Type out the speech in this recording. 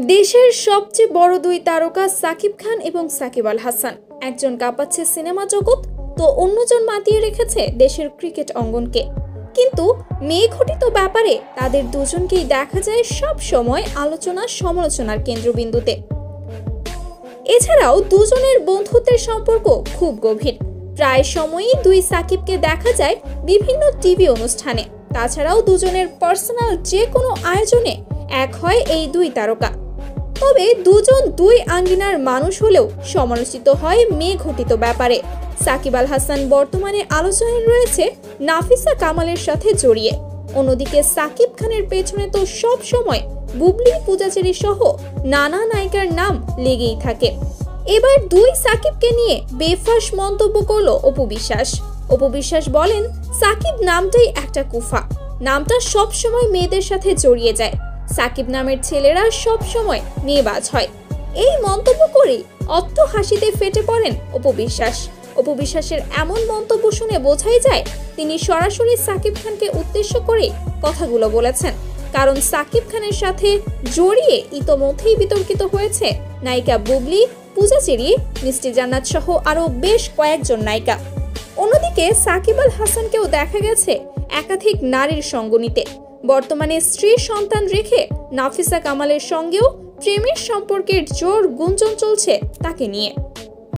দেশের সবচেয়ে বড় দুই তারকা সাকিব খান এবং সাকিব আল হাসান, একজন কাঁপাচ্ছে সিনেমা জগৎ, তো অন্যজন মাতিয়ে রেখেছে দেশের ক্রিকেট অঙ্গনকে। কিন্তু মেঘঘটিত ব্যাপারে তাদের দুজনকেই দেখা যায় সব সময় আলোচনা সমালোচনার কেন্দ্রবিন্দুতে। এছাড়াও দুজনের বন্ধুত্বের সম্পর্ক খুব গভীর। প্রায় সময়ই দুই সাকিবকে দেখা যায় বিভিন্ন টিভি অনুষ্ঠানে। তাছাড়াও দুজনের পার্সোনাল যে কোনো আয়োজনে এক হয় এই দুই তারকা। তবে দুজন দুই আঙ্গিনার মানুষ হলেও সমালোচিত হয় মেঘঘটিত ব্যাপারে। সাকিব আল হাসান বর্তমানে আলোচনায় রয়েছে নাফিসা কামালের সাথে জড়িয়ে। অন্যদিকে সাকিব খানের পেছনে তো সব সময় বুবলি, পূজাচেরি সহ নানা নায়িকার নাম লেগেই থাকে। এবার দুই সাকিবকে নিয়ে বেফাঁস মন্তব্য করলো অপু বিশ্বাস। অপু বিশ্বাস বলেন, সাকিব নামটাই একটা কুফা, নামটা সব সময় মেয়েদের সাথে জড়িয়ে যায়। সাকিব নামের ছেলেরা সব সময় মেয়েবাজ হয়। এই মন্তব্য করেই অট্ট হাসিতে ফেটে পড়েন অপু বিশ্বাস। অপু বিশ্বাসের এমন মন্তব্য শুনে বোঝাই যায় তিনি সরাসরি সাকিব খানকে উদ্দেশ্য করে কথাগুলো বলেছেন। কারণ সাকিব খানের সাথে জড়িয়ে ইতোমধ্যেই বিতর্কিত হয়েছে নায়িকা বুবলি, পূজাচেরি, মিষ্টি জান্নাত সহ আরো বেশ কয়েকজন নায়িকা। অন্যদিকে সাকিব আল হাসানকেও দেখা গেছে একাধিক নারীর সঙ্গ নিতে। বর্তমানে স্ত্রী সন্তান রেখে নাফিসা কামালের সঙ্গেও প্রেমের সম্পর্কের জোর গুঞ্জন চলছে তাকে নিয়ে।